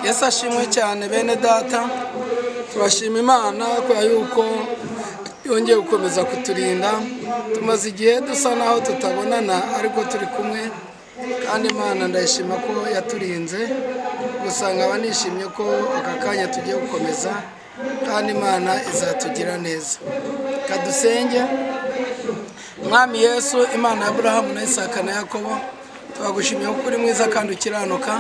Yesu ashimwe cyane bene data, turashima Imana ko yuko yongeye gukomeza kuturinda. Tumaze igihe dusa naho tutabonana ariko turi kumwe, kandi Imana ndayishima ko yaturinze. Gusa nkaba nishimye ko aka kanya tugiye gukomeza, kandi Imana izatugira neza. Kadusenge. Mwami Yesu, Imana ya Abrahamu na Isaka na Yakobo, twagushimiye ko uri mwiza kandi ukiranuka.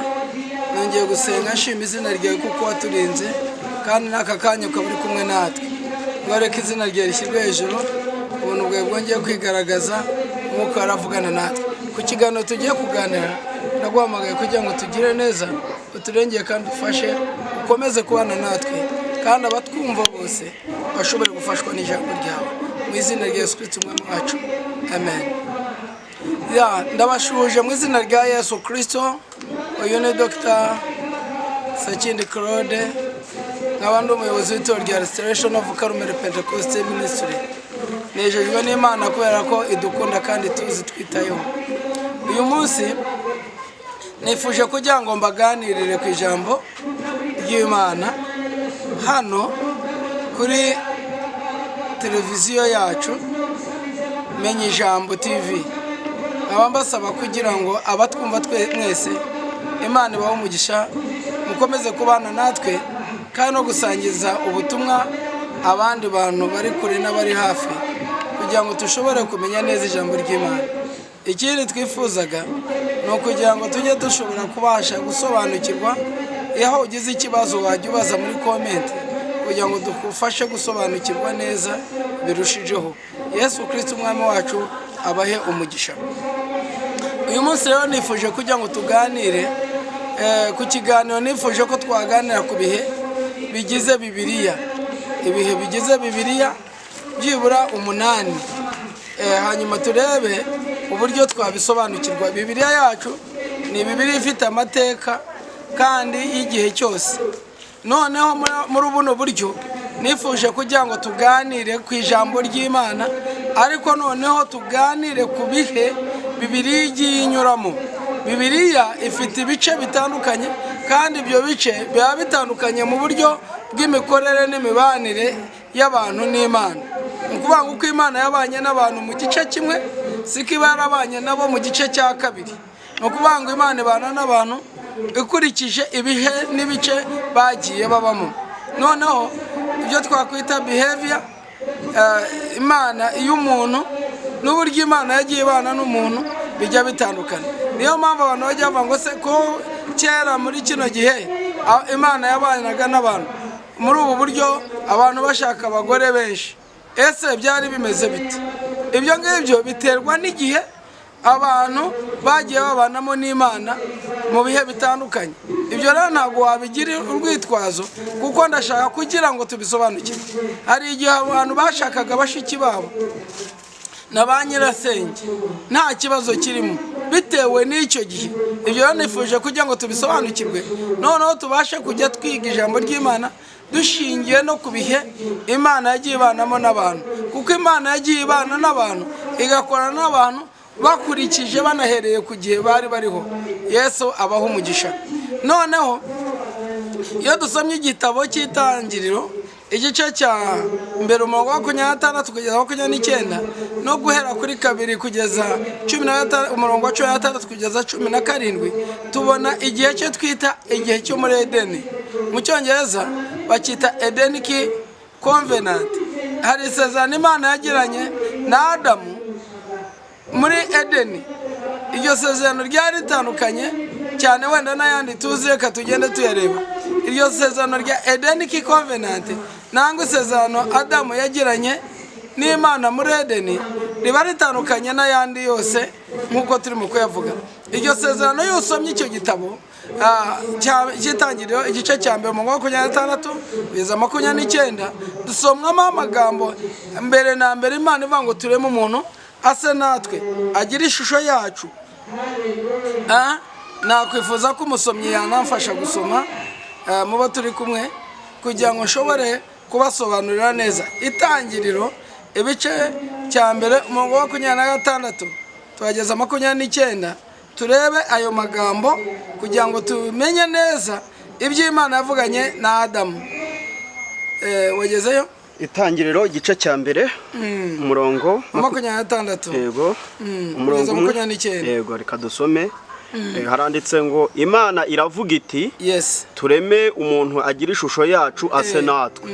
Nongeye gusenga nshima izina ryawe kuko waturinze, kandi n'aka kanya ukaba uri kumwe natwe. Ngoreka izina ryawe rishyirwe hejuru, ubuntu bwawe bwongeye kwigaragaza, umwuka waravugana natwe. Ku kiganiro tugiye kuganira, ndaguhamagaye kugira ngo tugire neza, uturengeye kandi ufashe, ukomeze kubana natwe, kandi abatwumva bose bashobore gufashwa n'ijambo ryawe. Mu izina rya Yesu Kristo umwami wacu, amen. Ndabashuje mu izina rya Yesu Kristo. Uyu ni Dr. Sakindi Claude, nk'abandi umuyobozi w'itorero rya Restoration of Karumeli Pentecostal Ministry. Nejejwe n'Imana kubera ko idukunda kandi tuzi twitayeho. Uyu munsi nifuje kugira ngo mbaganirire ku ijambo ry'Imana hano kuri televiziyo yacu Menye Ijambo TV. Abambasaba kugira ngo abatwumva mwese Imana ibahe umugisha, mukomeze kubana natwe kandi no gusangiza ubutumwa abandi bantu bari kure n'abari hafi, kugira ngo dushobore kumenya neza ijambo ry'Imana. Ikindi twifuzaga ni ukugira ngo tujye dushobora kubasha gusobanukirwa. Iyo ugize ikibazo wajya ubaza muri comment, kugira ngo dufashe gusobanukirwa neza birushijeho. Yesu Kristo umwami wacu abahe umugisha. Uyu munsi rero nifuje kugira ngo tuganire ku kiganiro. Nifuje ko twaganira ku bihe bigize Bibiliya, ibihe bigize Bibiliya byibura 8. Hanyuma turebe uburyo twabisobanukirwa. Bibiliya yacu ni Bibiliya ifite amateka kandi y'igihe cyose. Noneho muri buno buryo nifuje kugira ngo tuganire ku ijambo ry'Imana, ariko noneho tuganire ku bihe Bibiliya igiye inyuramo. Bibiliya ifite ibice bitandukanye, kandi ibyo bice biba bitandukanye mu buryo bw'imikorere n'imibanire y'abantu n'Imana. Ni ukuvuga ngo uko Imana yabanye n'abantu mu gice kimwe, siko iba yarabanye nabo mu gice cya kabiri. Ni ukuvuga ngo Imana ibana n'abantu ikurikije ibihe n'ibice bagiye babamo. Noneho ibyo twakwita behavior, Imana y'umuntu n'uburyo Imana yagiye ibana n'umuntu bijya bitandukana. Niyo mpamvu abantu bajya bavuga ngo se ko kera muri kino gihe Imana yabanaga n'abantu muri ubu buryo, abantu bashaka abagore benshi. Ese byari bimeze bite? Ibyo ngibyo biterwa n'igihe abantu bagiye babanamo n'Imana mu bihe bitandukanye. Ibyo rero ntabwo wabigira urwitwazo, kuko ndashaka kugira ngo tubisobanukire. Hari igihe abantu bashakaga bashiki babo na ba nyirasenge, nta kibazo kirimo bitewe n'icyo gihe. Ibyo rero nifuje kugira ngo tubisobanukirwe, noneho tubashe kujya twiga ijambo ry'Imana dushingiye no ku bihe Imana yagiye ibanamo n'abantu, kuko Imana yagiye ibana n'abantu igakorana n'abantu bakurikije banahereye ku gihe bari bariho. Yesu abaho umugisha. Noneho iyo dusomye igitabo cy'Itangiriro igice cya mbere umurongo wa 26 kugeza 29, no guhera kuri 2 kugeza 15, umurongo wa 16 kugeza 17, tubona igihe cyo twita igihe cyo muri Edeni. Mu Cyongereza bakita Edenic Covenant. Hari isezerano Imana yagiranye na Adamu muri Edeni. Iryo sezerano ryari ritandukanye cyane wenda n'ayandi tuzi, reka tugende tuyareba. Iryo sezerano rya Edenic Covenant nangwa isezerano Adamu yagiranye n'Imana muri Edeni riba ritandukanye n'ayandi yose nk'uko turimo kuyavuga. Iryo sezerano iyo usomye icyo gitabo cy'Itangiriro igice cya mbere mu 26 kugeza 29, dusomwamo amagambo mbere na mbere Imana ivuga ngo tureme umuntu ase natwe, agira ishusho yacu. Nakwifuza ko umusomyi yanamfasha gusoma muba turi kumwe, kugira ngo nshobore kubasobanurira neza. Itangiriro ibice cya mbere umurongo wa 26 tuhageza 29, turebe ayo magambo kugira ngo tumenye neza iby'Imana yavuganye na Adamu. Wagezeyo? Itangiriro igice cya mbere umurongo 26. Yego. Umurongo 29. Yego, reka dusome. Haranditse ngo Imana iravuga iti, yes, tureme umuntu agira ishusho yacu ase natwe.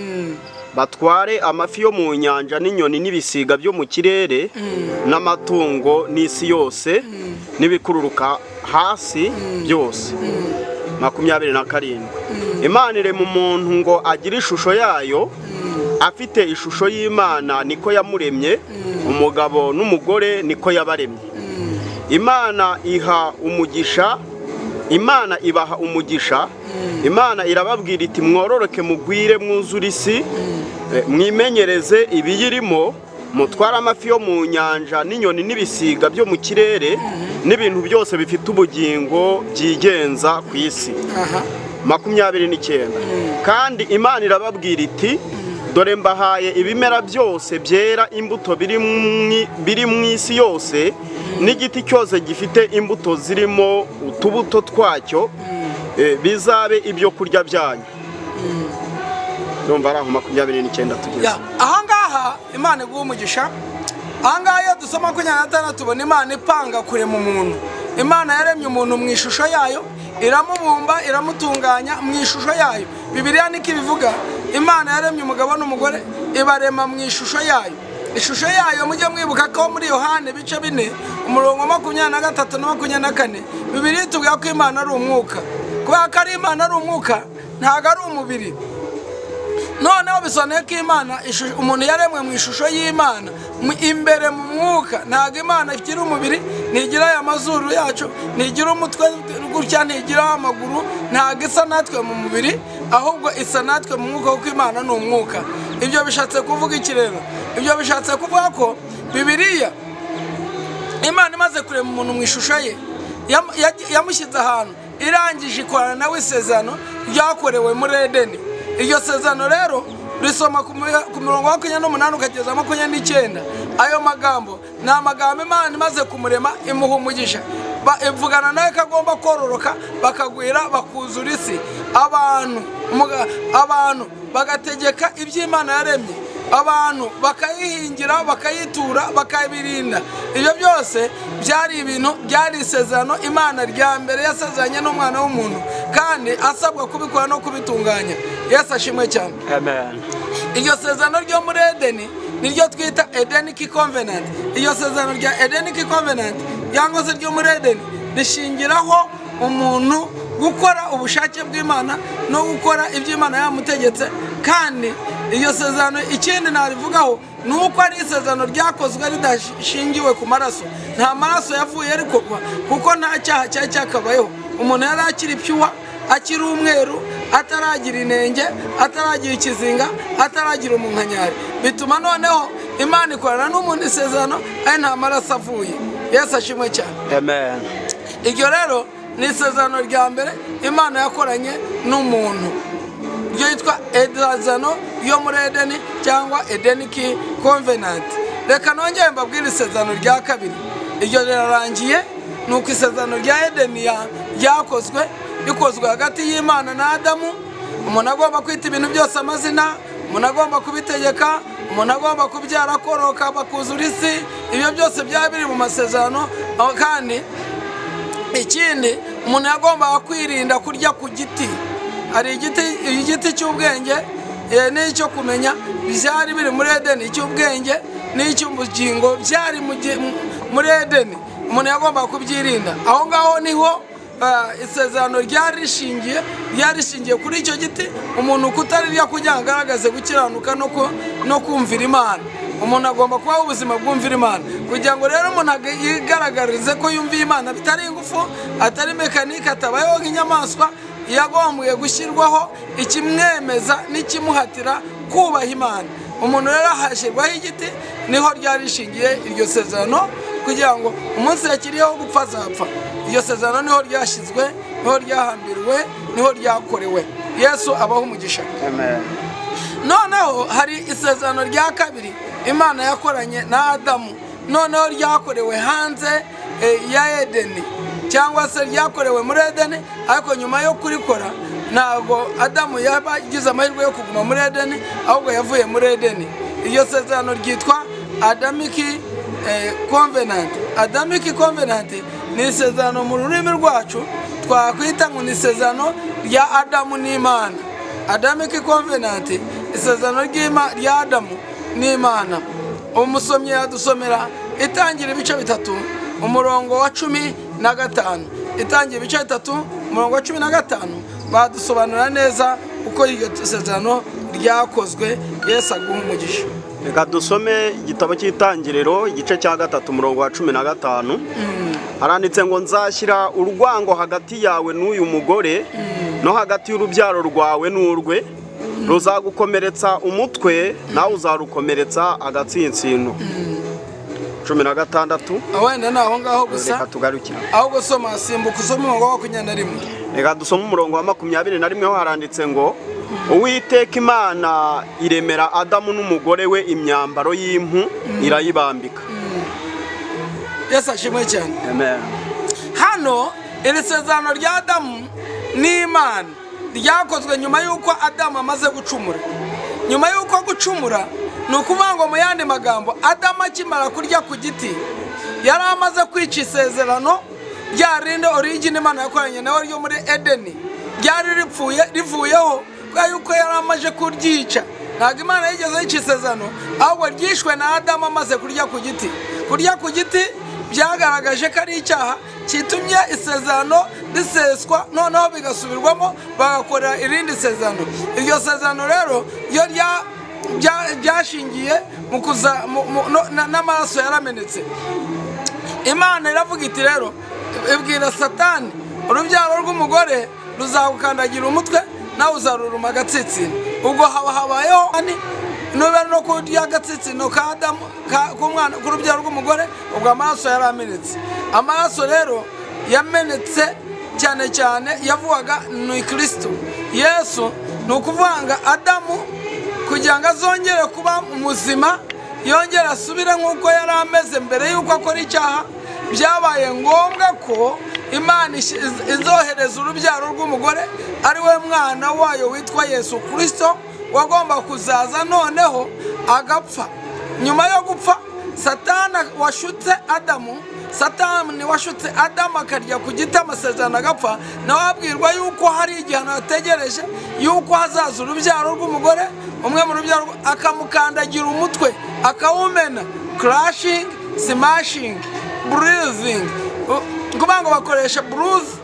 Batware amafi yo mu nyanja n'inyoni n'ibisiga byo mu kirere n'amatungo n'isi yose n'ibikururuka hasi byose. 27. Imana irema umuntu ngo agire ishusho yayo, afite ishusho y'Imana niko yamuremye, umugabo n'umugore niko yabaremye. Imana ibaha umugisha. Imana irababwira iti, mwororoke mugwire mwuzure isi, mwimenyereze ibiyirimo, mutware amafi yo mu nyanja n'inyoni n'ibisiga byo mu kirere n'ibintu byose bifite ubugingo byigenza ku isi. 29. Kandi Imana irababwira iti, dore mbahaye ibimera byose byera imbuto biri mu isi yose, n'igiti cyose gifite imbuto zirimo utubuto twacyo, bizabe ibyo kurya byanyu. Ndumva ari aho 29 tugeze. Ahangaha Imana iguha umugisha. Ahangaha iyo dusoma 26 tubona Imana ipanga kurema umuntu. Imana yaremye umuntu mu ishusho yayo, iramubumba, iramutunganya mu ishusho yayo. Bibiliya niko ibivuga, Imana yaremye umugabo n'umugore, ibarema mu ishusho yayo. Ishusho yayo mujye mwibuka ko muri Yohane bice 4 umurongo 23 na 24, Bibiliya itubwira ko Imana ari umwuka. Kubera ko ari Imana ari umwuka, ntago ari umubiri. Noneho bisobanuye ko Imana umuntu yaremwe mu ishusho y'Imana, imbere mu mwuka. Ntago Imana igira umubiri, ntigira aya mazuru yacu, ntigira umutwe gutya, ntigira amaguru, ntago isa natwe mu mubiri, ahubwo isa natwe mu mwuka, kuko Imana ni umwuka. Ibyo bishatse kuvuga iki rero? Ibyo bishatse kuvuga ko Bibiliya Imana imaze kurema umuntu mu ishusho ye, yamushyize ahantu, irangije ikorana nawe isezerano ryakorewe muri Edeni. Iryo sezerano rero risoma ku mirongo 28 ukageza 29. Ayo magambo ni amagambo Imana imaze kumurema imuha umugisha. Ivugana nawe ko agomba kororoka, bakagwira, bakuzura isi. Abantu bagategeka iby'Imana yaremye, abantu bakayihingira, bakayitura, bakabirinda. Ibyo byose byari ibintu, byari isezerano Imana rya mbere yasezeranye n'umwana w'umuntu, kandi asabwa kubikora no kubitunganya. Yesu ashimwe cyane. Amen. Iryo sezerano ryo muri Edeni niryo twita Edenic Covenant. Iryo sezerano rya Edenic Covenant cyangwa se ryo muri Edeni rishingiraho umuntu gukora ubushake bw'Imana no gukora ibyo Imana yamutegetse. Kandi iryo sezerano ikindi narivugaho nuko ari isezerano ryakozwe ridashingiwe ku maraso. Nta maraso yavuye ariko kuko nta cyaha cyakabayeho. Umuntu yari akiri pyuwa, akiri umweru, ataragira inenge, ataragira ikizinga, ataragira umunkanyari. Bituma noneho Imana ikorana n'umuntu isezerano ari nta maraso avuye. Yesu ashimwe cyane. Amen. Iryo rero ni isezerano rya mbere Imana yakoranye n'umuntu, ryo yitwa isezerano yo muri Edeni cyangwa Edenic Covenant. Reka nongere mbabwire isezerano rya kabiri. Iryo rirarangiye, nuko isezerano rya Edeni rikozwe hagati y'Imana na Adamu. Umuntu agomba kwita ibintu byose amazina, umuntu agomba kubitegeka, umuntu agomba kubyara, koroka, bakuzura isi. Ibyo byose byari biri mu masezerano. Kandi ikindi, umuntu yagomba kwirinda kurya ku giti. Hari igiti cy'ubwenge n'icyo kumenya byari biri muri Edeni, icy'ubwenge n'icy'ubugingo byari muri Edeni. Umuntu yagomba kubyirinda. Aho ngaho niho isezerano ryari rishingiye kuri icyo giti, umuntu kutarirya kugira ngo agaragaze gukiranuka no kumvira Imana. Umuntu agomba kubaho ubuzima bwumvira Imana, kugira ngo rero umuntu yigaragarize ko yumviye Imana, bitari ingufu, atari mekanike, atabayeho nk'inyamaswa. Yagombye gushyirwaho ikimwemeza n'ikimuhatira kubaha Imana. Umuntu rero hashyirwaho igiti, niho ryari rishingiye iryo sezerano, kugira ngo umunsi yakiriyeho gupfa azapfa. Iryo sezerano niho ryashyizwe, niho ryahambiriwe, niho ryakorewe. Yesu abaho umugisha. Amen. Noneho hari isezerano rya kabiri Imana yakoranye na Adamu, noneho ryakorewe hanze ya Edeni, cyangwa se ryakorewe muri Edeni, ariko nyuma yo kurikora ntabwo Adamu yagize amahirwe yo kuguma muri Edeni, ahubwo yavuye muri Edeni. Iryo sezerano ryitwa Adamic Covenant. Adamic Covenant ni isezerano mu rurimi rwacu twakwita ngo ni isezerano rya Adamu n'Imana. Adamic Covenant, isezerano rya Adamu n'Imana. Umusomyi yadusomera itangira ibice bitatu umurongo wa 15. Itangira ibice bitatu umurongo wa 15 badusobanura neza uko iryo sezerano ryakozwe. Yesu aguha umugisha. Reka dusome igitabo cy'Itangiriro igice cya 3 umurongo wa 15. Haranditse ngo nzashyira urwango hagati yawe n'uyu mugore no hagati y'urubyaro rwawe n'urwe, ruzagukomeretsa umutwe nawe uzarukomeretsa agatsinsino. 16. Wenda naho ngaho gusa. Reka tugarukira. Ahubwo soma simbuka usome umurongo wa 21. Reka dusome umurongo wa 21 ho haranditse ngo Uwiteka Imana iremera Adamu n'umugore we imyambaro y'impu irayibambika. Yesu ashimwe cyane. Amen. Hano iri sezerano rya Adamu n'Imana ryakozwe nyuma y'uko Adamu amaze gucumura. Nyuma y'uko gucumura ni ukuvuga ngo mu yandi magambo Adamu akimara kurya ku giti yari amaze kwica isezerano rya rinde origin Imana yakoranye nawe ryo muri Edeni. Ryari rivuyeho kwa yuko yari amaje kuryica. Ntabwo Imana yigeze yica isezerano, ahubwo ryishwe na Adamu amaze kurya ku giti. Kurya ku giti byagaragaje ko ari icyaha kitumye isezerano riseswa, noneho bigasubirwamo bagakorera irindi sezerano. Iryo sezerano rero yo ryashingiye mu kuza n'amaraso yaramenetse. Imana iravuga iti rero ibwira Satani, urubyaro rw'umugore ruzagukandagira umutwe nawe uzaruruma agatsitsino. Ubwo habayeho nube no kurya agatsitsino ka Adamu k'umwana k'urubyaro rw'umugore, ubwo amaraso yaramenetse. Amaraso rero yamenetse cyane cyane yavugaga ni Kristo Yesu. Ni ukuvanga Adamu kugira ngo azongere kuba muzima, yongere asubire nk'uko yari ameze mbere y'uko akora icyaha. Byabaye ngombwa ko Imana izohereza urubyaro rw'umugore ari we mwana wayo witwa Yesu Kristo, wagomba kuzaza noneho agapfa. Nyuma yo gupfa Satani washutse Adamu akarya ku giti amasezerano agapfa, nawe abwirwa yuko hari igihano yategereje, yuko hazaza urubyaro rw'umugore, umwe mu rubyaro akamukandagira umutwe akawumena. Crushing, smashing, bruising. Kuvuga ngo bakoresha bruise,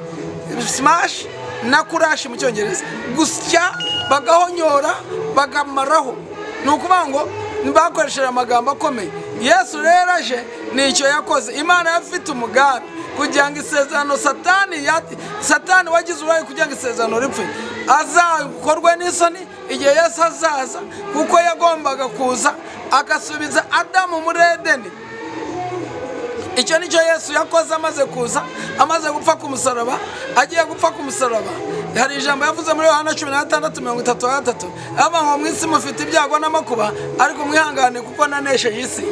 smash na crush mu Cyongereza. Gusya, bagahonyora, bagamaraho. Ni ukuvuga ngo bakoresheje amagambo akomeye. Yesu rero aje nicyo yakoze. Imana yafite umugambi kugira ngo isezerano Satani wagize uruhare kugira ngo isezerano ripfe azakorwe n'isoni igihe Yesu azaza, kuko yagombaga kuza agasubiza Adamu muri Edeni. Icyo nicyo Yesu yakoze amaze kuza, amaze gupfa ku musaraba. Agiye gupfa ku musaraba, hari ijambo yavuze muri Yohana 16:33, aba ngo mu isi mufite ibyago n'amakuba, ariko mwihangane kuko nanesheje isi.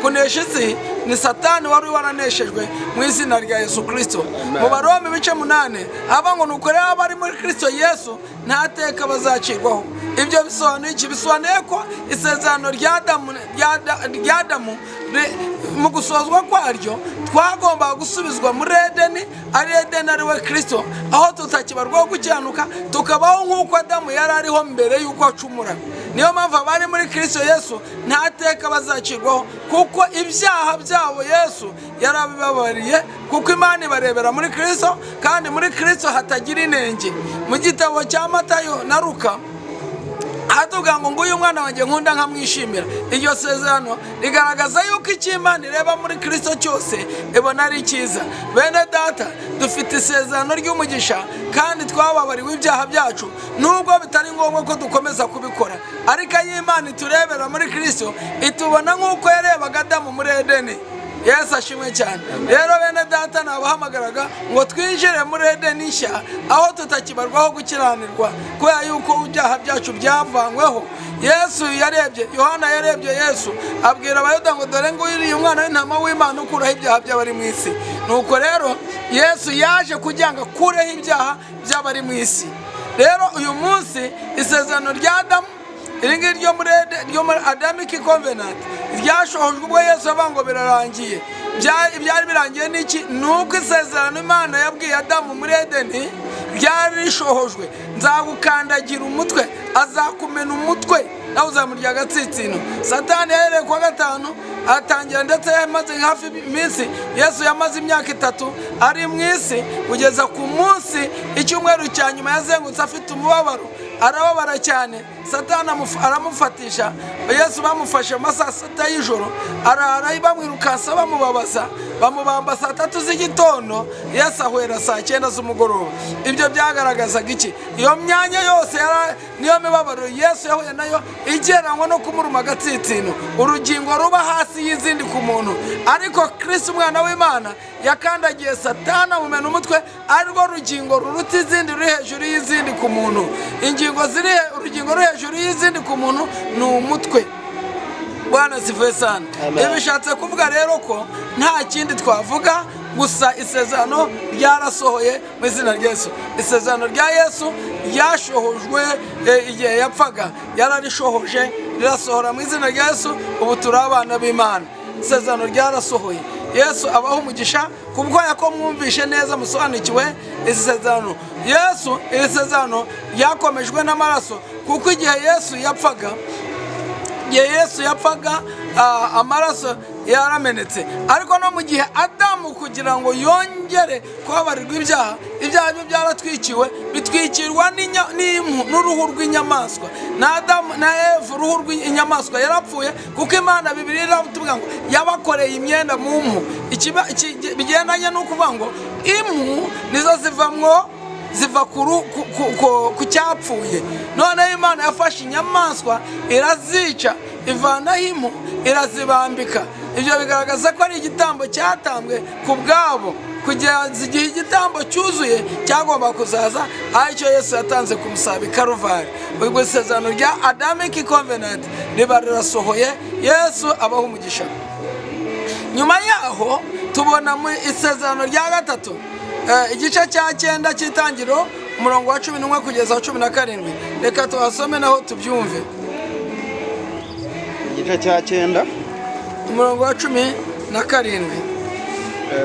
Kunesha isi ni Satani wari waraneshejwe mu izina rya Yesu Kristo. Mu Baroma ibice 8 aba ngo nuko rero abari muri Kristo Yesu nta teka bazacirwaho. Ibyo bisobanuye iki? Bisobanuye ko isezerano rya Adamu mu gusozwa kwaryo twagomba gusubizwa muri Edeni, ari Edeni ari we Kristo, aho tutakibarwaho gucyanuka, tukabaho nk'uko Adamu yari ariho mbere y'uko acumura. Niyo mpamvu abari muri Kristo Yesu nta teka bazacirwaho, kuko ibyaha byabo Yesu yarabibabariye, kuko Imana ibarebera muri Kristo, kandi muri Kristo hatagira inenge. Mu gitabo cya Matayo na Luka hatuvuga ngo nguyu mwana wanjye nkunda nkamwishimira. Iryo sezerano rigaragaza yuko icyo Imana ireba muri Kristo cyose ibona ari cyiza. Bene data, dufite isezerano ry'umugisha kandi twababariwe ibyaha byacu, nubwo bitari ngombwa ko dukomeza kubikora. Ariko Imana iturebera muri Kristo itubona nk'uko yarebaga Adamu muri Edeni. Yesu ashimwe cyane. Rero bene data, nabahamagaraga ngo twinjire muri Edeni nshya, aho tutakibarwaho gukiranirwa kubera yuko ibyaha byacu byavanyweho. Yesu yarebye, Yohana yarebye Yesu abwira abayuda ngo dore ngo uyu mwana w'intama w'Imana ukuraho ibyaha by'abari mu isi. Nuko rero Yesu yaje kugira ngo akureho ibyaha by'abari mu isi. rero uyu munsi isezerano rya Adamu iri ngiri ryo muri Adamic Covenant ryashohojwe ubwo Yesu avuga ngo birarangiye. Byari birangiye n'iki? Nuko isezerano Imana yabwiye Adamu muri Edeni ryari rishohojwe, nzagukandagira umutwe, azakumena umutwe nawe uzamurya agatsitsino. Satani yahereye kuwa gatanu atangira, ndetse yamaze hafi iminsi, Yesu yamaze imyaka 3 ari mu isi, kugeza ku munsi icyumweru cya nyuma yazengutse afite umubabaro, arababara cyane. Satani aramufatisha, Yesu bamufashe amasaha 7 y'ijoro, arara bamwirukansa bamubabaza, bamubamba saa 3 z'igitondo, Yesu ahwera saa 9 z'umugoroba. Ibyo byagaragazaga iki? Iyo myanya yose niyo mibabaro Yesu yahuye nayo igereranywa no kumuruma agatsitsino, urugingo ruba hasi y'izindi ku muntu. Ariko Kristo umwana w'Imana yakandagiye Satani amumena umutwe, arirwo rugingo ruruta izindi ruri hejuru y'izindi ku muntu. Ingingo ziri urugingo ruri hejuru y'izindi ku muntu ni umutwe. Bwana sifuye sana. Bishatse kuvuga rero ko nta kindi twavuga, gusa isezerano ryarasohoye mu izina rya Yesu. Isezerano rya Yesu ryashohojwe igihe yapfaga, yararishohoje rirasohora mu izina rya Yesu. Ubu turi abana b'Imana, isezerano ryarasohoye. Yesu abaho umugisha kubwo yako mwumvishe neza, musobanukiwe isezerano. Yesu isezerano yakomejwe n'amaraso, kuko igihe Yesu yapfaga amaraso yaramenetse. Ariko no mu gihe Adamu kugira ngo yongere kubabarirwa ibyaha bye byaratwikiwe, bitwikirwa n'uruhu rw'inyamaswa. Na Adamu na Eva uruhu rw'inyamaswa yarapfuye, kuko Imana Bibiliya iratubwira ngo yabakoreye imyenda mu mpu. Bigendanye n'ukuvuga ngo impu nizo ziva ku cyapfuye. Noneho Imana yafashe inyamaswa irazica, ivanaho impu irazibambika. Ibyo bigaragaza ko ari igitambo cyatambwe ku bwabo, kugeza igihe igitambo cyuzuye cyagomba kuzaza, aricyo Yesu yatanze ku musaraba i Karuvari. Ubwo isezerano rya Adamic Covenant riba rirasohoye, Yesu abaho umugisha. Nyuma yaho tubona mu isezerano rya gatatu, igice cya 9 cy'itangiriro, umurongo wa 11 kugeza 17. Reka tuhasome naho tubyumve. Igice cya 9 umurongo wa 17.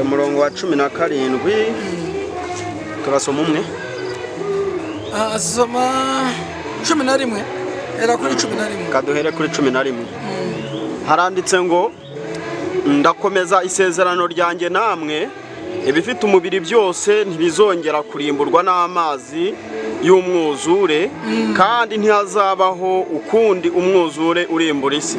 Umurongo wa 17 turasoma umwe. Asoma 11, era kuri 11. Kaduhere kuri 11. Haranditse ngo, ndakomeza isezerano ryanjye namwe, ibifite umubiri byose ntibizongera kurimburwa n'amazi y'umwuzure, kandi ntihazabaho ukundi umwuzure urimbura isi.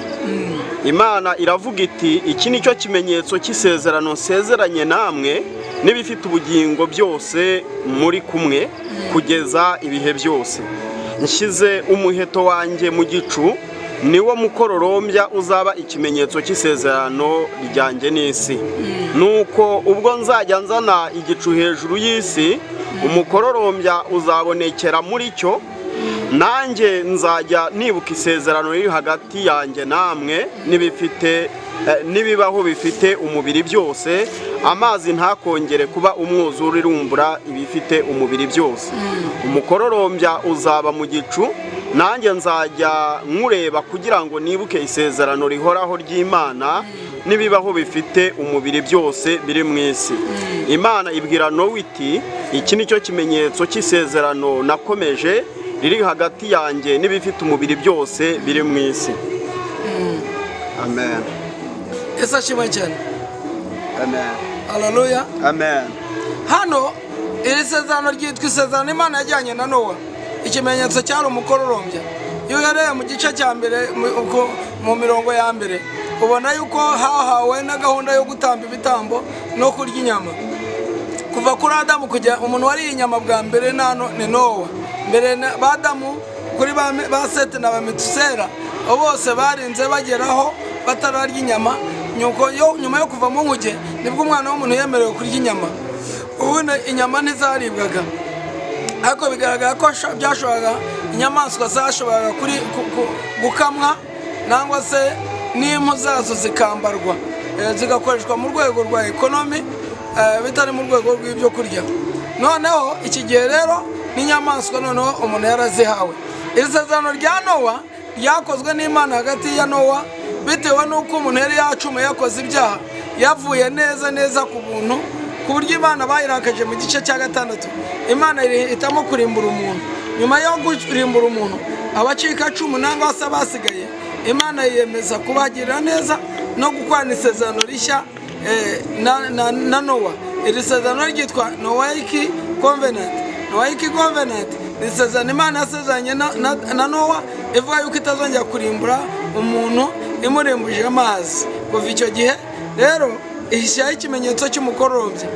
Imana iravuga iti, iki nicyo kimenyetso cy'isezerano nsezeranye namwe n'ibifite ubugingo byose muri kumwe kugeza ibihe byose. Nshyize umuheto wanjye mu gicu, niwo mukororombya uzaba ikimenyetso cy'isezerano ryanjye n'isi. Nuko ubwo nzajya nzana igicu hejuru y'isi, umukororombya uzabonekera muri cyo, nanjye nzajya nibuka isezerano riri hagati yanjye namwe n'ibibaho bifite umubiri byose. Amazi ntakongere kuba umwuzure irumbura ibifite umubiri byose. Umukororombya uzaba mu gicu, nanjye nzajya nkureba kugira ngo nibuke isezerano rihoraho ry'Imana n'ibibaho bifite umubiri byose biri mu isi. Imana ibwira Nowa iti, iki nicyo kimenyetso cy'isezerano nakomeje riri hagati yanjye n'ibifite umubiri byose biri mu isi. Amen. Yesu ashimwe cyane. Amen. Haleluya. Amen. Hano iri sezerano ryitwa isezerano Imana yajyanye na Nowa. Ikimenyetso cyari umukororombya. Iyo uhereye mu gice cya mbere mu mirongo ya mbere, ubona yuko hahawe na gahunda yo gutamba ibitambo no kurya inyama. Kuva kuri Adamu kujya umuntu wari inyama bwa mbere ni Nowa. Mbere ba Adamu kuri ba Seti na ba Metusela bose barinze bageraho batararya inyama. Nyuma yo kuva mu nkuge nibwo umwana w'umuntu yemerewe kurya inyama. Ubundi inyama ntizaribwaga, ariko bigaragara ko byashoboraga, inyamaswa zashoboraga gukamwa, nangwa se n'impu zazo zikambarwa, zigakoreshwa mu rwego rwa ekonomi, bitari mu rwego rw'ibyo kurya. Noneho iki gihe rero n'inyamaswa noneho umuntu yarazihawe. Isezerano rya Nowa ryakozwe n'Imana hagati ya Nowa bitewe n'uko umuntu yari yacumuye yakoze ibyaha, yavuye neza ku buntu, ku buryo Imana bayirakaje mu gice cya 6. Imana ihitamo kurimbura umuntu. Nyuma yo kurimbura umuntu, abacikacumu nangwa se basigaye, Imana yiyemeza kubagirira neza no gukorana isezerano rishya na Nowa. Iri sezerano ryitwa Noahic Covenant. Noahic Covenant ni isezerano Imana yasezeranye na Nowa, ivuga yuko itazongera kurimbura umuntu imurimbuje amazi. Kuva icyo gihe rero ihishaho ikimenyetso cy'umukororombya.